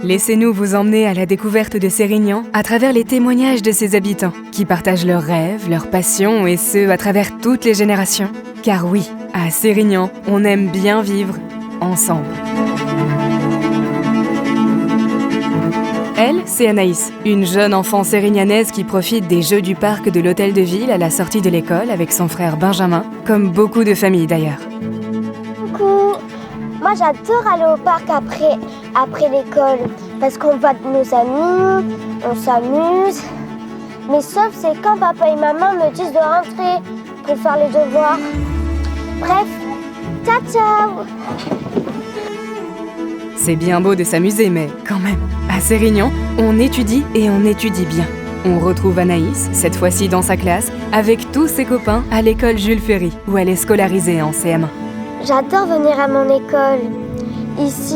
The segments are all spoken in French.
Laissez-nous vous emmener à la découverte de Sérignan à travers les témoignages de ses habitants, qui partagent leurs rêves, leurs passions et ce, à travers toutes les générations. Car oui, à Sérignan, on aime bien vivre ensemble. Elle, c'est Anaïs, une jeune enfant sérignanaise qui profite des jeux du parc de l'hôtel de ville à la sortie de l'école avec son frère Benjamin, comme beaucoup de familles d'ailleurs. Coucou. Moi j'adore aller au parc après l'école parce qu'on voit nos amis, on s'amuse. Mais sauf c'est quand papa et maman me disent de rentrer pour faire les devoirs. Bref, ciao ciao. C'est bien beau de s'amuser, mais quand même, à Sérignan, on étudie et on étudie bien. On retrouve Anaïs, cette fois-ci dans sa classe, avec tous ses copains à l'école Jules Ferry, où elle est scolarisée en CM1. J'adore venir à mon école. Ici,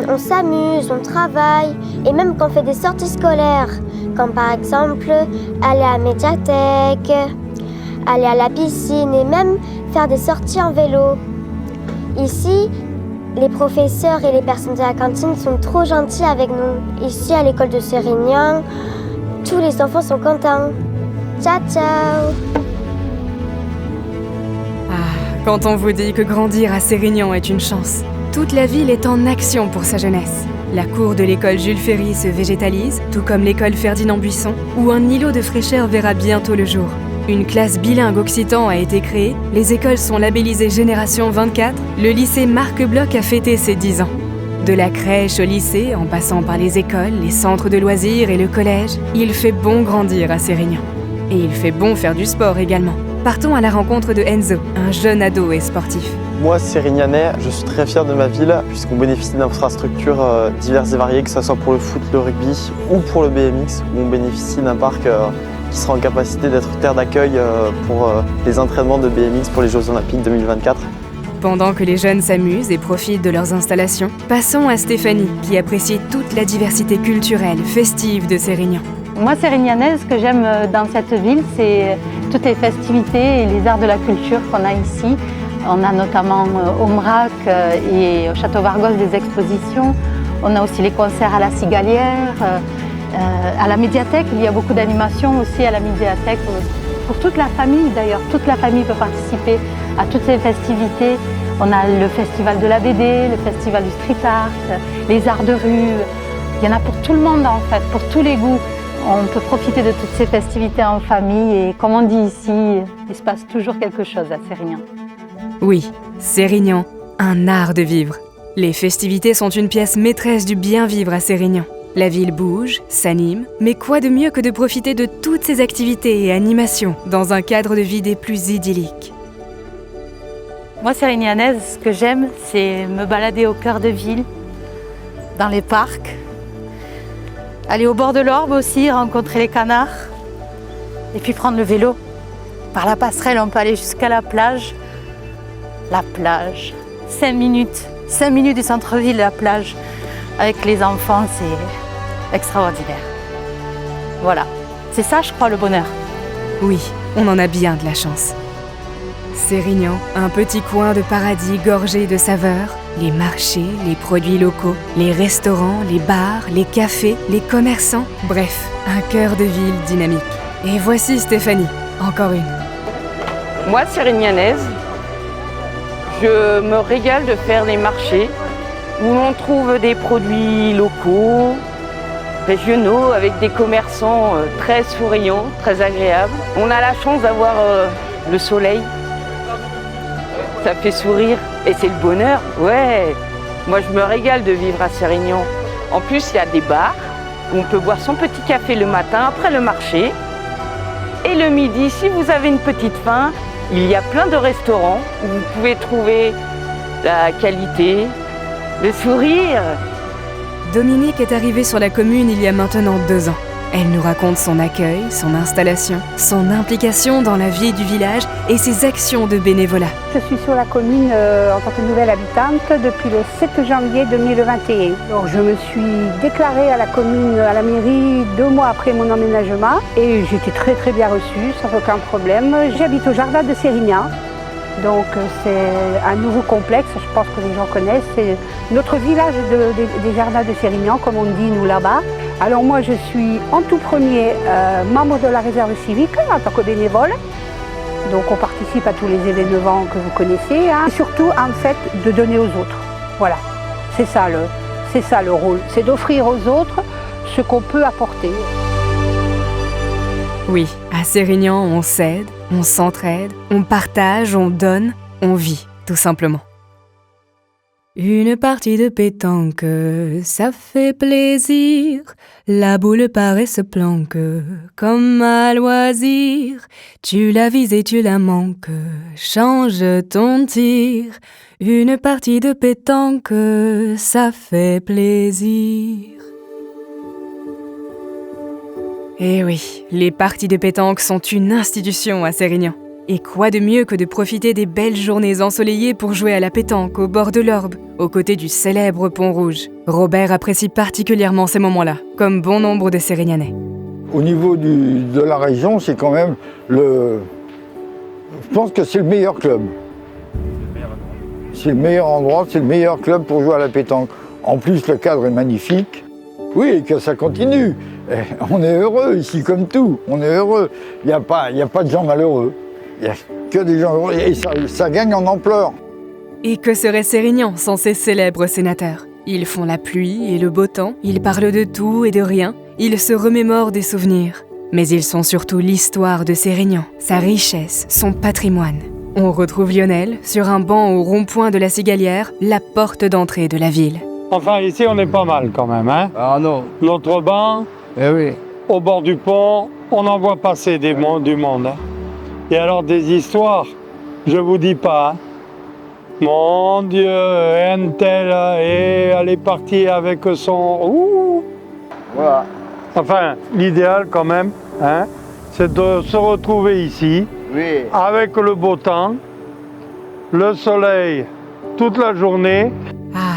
on s'amuse, on travaille, et même quand on fait des sorties scolaires, comme par exemple aller à la médiathèque, aller à la piscine et même faire des sorties en vélo. Ici, les professeurs et les personnes de la cantine sont trop gentils avec nous. Ici, à l'école de Sérignan, tous les enfants sont contents. Ciao, ciao! Quand on vous dit que grandir à Sérignan est une chance, toute la ville est en action pour sa jeunesse. La cour de l'école Jules Ferry se végétalise, tout comme l'école Ferdinand Buisson, où un îlot de fraîcheur verra bientôt le jour. Une classe bilingue occitan a été créée, les écoles sont labellisées Génération 24, le lycée Marc Bloch a fêté ses 10 ans. De la crèche au lycée, en passant par les écoles, les centres de loisirs et le collège, il fait bon grandir à Sérignan. Et il fait bon faire du sport également. Partons à la rencontre de Enzo, un jeune ado et sportif. Moi, Sérignanais, je suis très fier de ma ville puisqu'on bénéficie d'infrastructures diverses et variées, que ce soit pour le foot, le rugby ou pour le BMX, où on bénéficie d'un parc qui sera en capacité d'être terre d'accueil pour les entraînements de BMX pour les Jeux Olympiques 2024. Pendant que les jeunes s'amusent et profitent de leurs installations, passons à Stéphanie, qui apprécie toute la diversité culturelle, festive de Sérignan. Moi, Sérignanaise, ce que j'aime dans cette ville, c'est toutes les festivités et les arts de la culture qu'on a ici. On a notamment au MRAC et au Château Vargos des expositions. On a aussi les concerts à la Cigalière. À la médiathèque, il y a beaucoup d'animations aussi à la médiathèque. Pour toute la famille d'ailleurs, toute la famille peut participer à toutes ces festivités. On a le festival de la BD, le festival du street art, les arts de rue. Il y en a pour tout le monde en fait, pour tous les goûts. On peut profiter de toutes ces festivités en famille et comme on dit ici, il se passe toujours quelque chose à Sérignan. Oui, Sérignan, un art de vivre. Les festivités sont une pièce maîtresse du bien vivre à Sérignan. La ville bouge, s'anime, mais quoi de mieux que de profiter de toutes ces activités et animations dans un cadre de vie des plus idylliques. Moi, Sérignanaise, ce que j'aime, c'est me balader au cœur de ville, dans les parcs, aller au bord de l'Orbe aussi, rencontrer les canards, et puis prendre le vélo. Par la passerelle, on peut aller jusqu'à la plage. La plage, 5 minutes du centre-ville, la plage. Avec les enfants, c'est extraordinaire. Voilà, c'est ça, je crois, le bonheur. Oui, on en a bien de la chance. Sérignan, un petit coin de paradis gorgé de saveurs, les marchés, les produits locaux, les restaurants, les bars, les cafés, les commerçants, bref, un cœur de ville dynamique. Et voici Stéphanie, encore une. Moi, Sérignanaise, je me régale de faire les marchés où l'on trouve des produits locaux, régionaux, avec des commerçants très souriants, très agréables. On a la chance d'avoir le soleil. Ça fait sourire et c'est le bonheur, ouais. Moi, je me régale de vivre à Sérignan. En plus, il y a des bars où on peut boire son petit café le matin après le marché. Et le midi, si vous avez une petite faim, il y a plein de restaurants où vous pouvez trouver la qualité, le sourire. Dominique est arrivée sur la commune il y a maintenant 2 ans. Elle nous raconte son accueil, son installation, son implication dans la vie du village et ses actions de bénévolat. Je suis sur la commune en tant que nouvelle habitante depuis le 7 janvier 2021. Donc, je me suis déclarée à la commune, à la mairie 2 mois après mon emménagement et j'étais très bien reçue, sans aucun problème. J'habite au jardin de Sérignan Donc c'est un nouveau complexe, je pense que les gens connaissent. C'est notre village des jardins de Sérignan, comme on dit nous là-bas. Alors moi je suis en tout premier membre de la réserve civique en tant que bénévole. Donc on participe à tous les événements que vous connaissez. Et surtout en fait de donner aux autres. Voilà, c'est ça le rôle, c'est d'offrir aux autres ce qu'on peut apporter. Oui, à Sérignan, on s'aide, on s'entraide, on partage, on donne, on vit, tout simplement. Une partie de pétanque, ça fait plaisir. La boule paraît se planque, comme à loisir. Tu la vises et tu la manques, change ton tir. Une partie de pétanque, ça fait plaisir. Eh oui, les parties de pétanque sont une institution à Sérignan. Et quoi de mieux que de profiter des belles journées ensoleillées pour jouer à la pétanque au bord de l'Orbe, aux côtés du célèbre Pont Rouge. Robert apprécie particulièrement ces moments-là, comme bon nombre de Sérignanais. Au niveau de la région, c'est quand même je pense que c'est le meilleur club. C'est le meilleur endroit, c'est le meilleur club pour jouer à la pétanque. En plus, le cadre est magnifique. Oui, et que ça continue. On est heureux ici, comme tout. On est heureux. Il n'y a pas de gens malheureux. Il n'y a que des gens heureux. Et ça gagne en ampleur. Et que serait Sérignan sans ces célèbres sénateurs ? Ils font la pluie et le beau temps, ils parlent de tout et de rien, ils se remémorent des souvenirs. Mais ils sont surtout l'histoire de Sérignan, sa richesse, son patrimoine. On retrouve Lionel sur un banc au rond-point de la Cigalière, la porte d'entrée de la ville. Enfin, ici, on est pas mal quand même, hein. Ah non. Notre banc, Oui. au bord du pont, on en voit passer du monde. Hein. Et alors, des histoires, je vous dis pas. Hein. Mon Dieu, un tel, et elle est partie avec son... Ouh. Voilà. Enfin, l'idéal quand même, hein, c'est de se retrouver ici, Oui. avec le beau temps, le soleil toute la journée. Ah,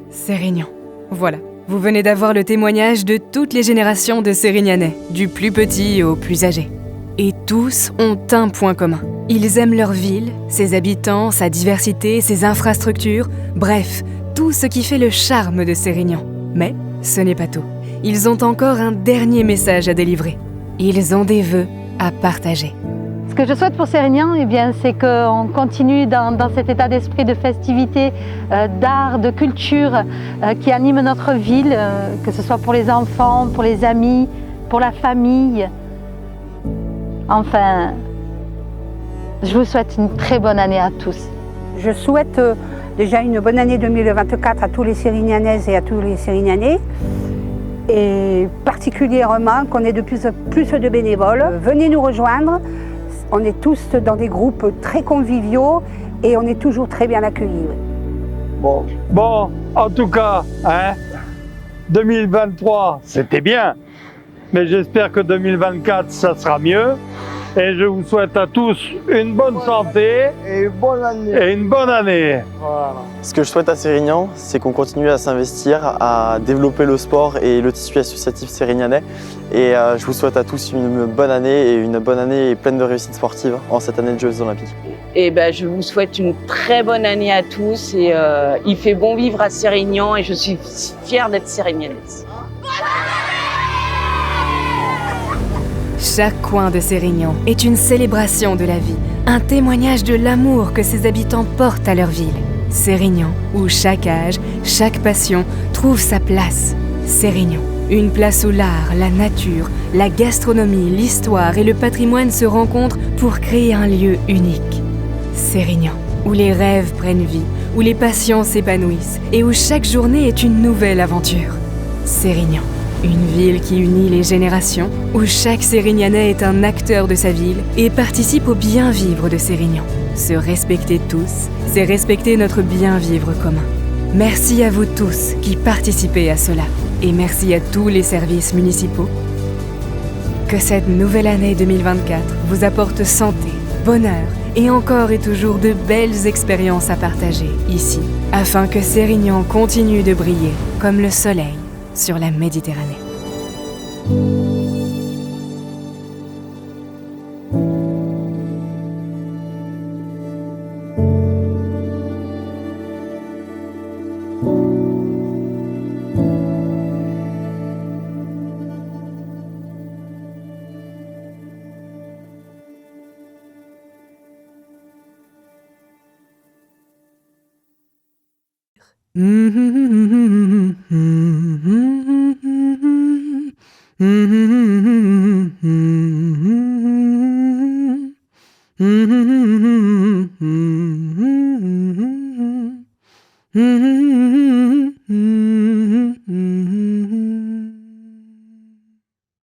Sérignan. Voilà, vous venez d'avoir le témoignage de toutes les générations de Sérignanais, du plus petit au plus âgé. Et tous ont un point commun. Ils aiment leur ville, ses habitants, sa diversité, ses infrastructures, bref, tout ce qui fait le charme de Sérignan. Mais ce n'est pas tout. Ils ont encore un dernier message à délivrer. Ils ont des vœux à partager. Ce que je souhaite pour Sérignan, eh bien, c'est qu'on continue dans cet état d'esprit de festivité, d'art, de culture qui anime notre ville, que ce soit pour les enfants, pour les amis, pour la famille. Enfin, je vous souhaite une très bonne année à tous. Je souhaite déjà une bonne année 2024 à tous les Sérignanaises et à tous les Sérignanais. Et particulièrement qu'on ait de plus de bénévoles. Venez nous rejoindre. On est tous dans des groupes très conviviaux et on est toujours très bien accueillis. Bon, en tout cas, hein, 2023, c'était bien. Mais j'espère que 2024, ça sera mieux. Et je vous souhaite à tous une bonne santé Et une bonne année. et une bonne année. Voilà. Ce que je souhaite à Sérignan, c'est qu'on continue à s'investir, à développer le sport et le tissu associatif sérignanais. Et je vous souhaite à tous une bonne année et pleine de réussite sportive en cette année de Jeux Olympiques. Et ben, je vous souhaite une très bonne année à tous. Et il fait bon vivre à Sérignan et je suis fière d'être sérignanaise. Chaque coin de Sérignan est une célébration de la vie, un témoignage de l'amour que ses habitants portent à leur ville. Sérignan, où chaque âge, chaque passion trouve sa place. Sérignan, une place où l'art, la nature, la gastronomie, l'histoire et le patrimoine se rencontrent pour créer un lieu unique. Sérignan, où les rêves prennent vie, où les passions s'épanouissent et où chaque journée est une nouvelle aventure. Sérignan, une ville qui unit les générations, où chaque Sérignanais est un acteur de sa ville et participe au bien-vivre de Sérignan. Se respecter tous, c'est respecter notre bien-vivre commun. Merci à vous tous qui participez à cela. Et merci à tous les services municipaux. Que cette nouvelle année 2024 vous apporte santé, bonheur et encore et toujours de belles expériences à partager ici, afin que Sérignan continue de briller comme le soleil sur la Méditerranée. Mm-hmm.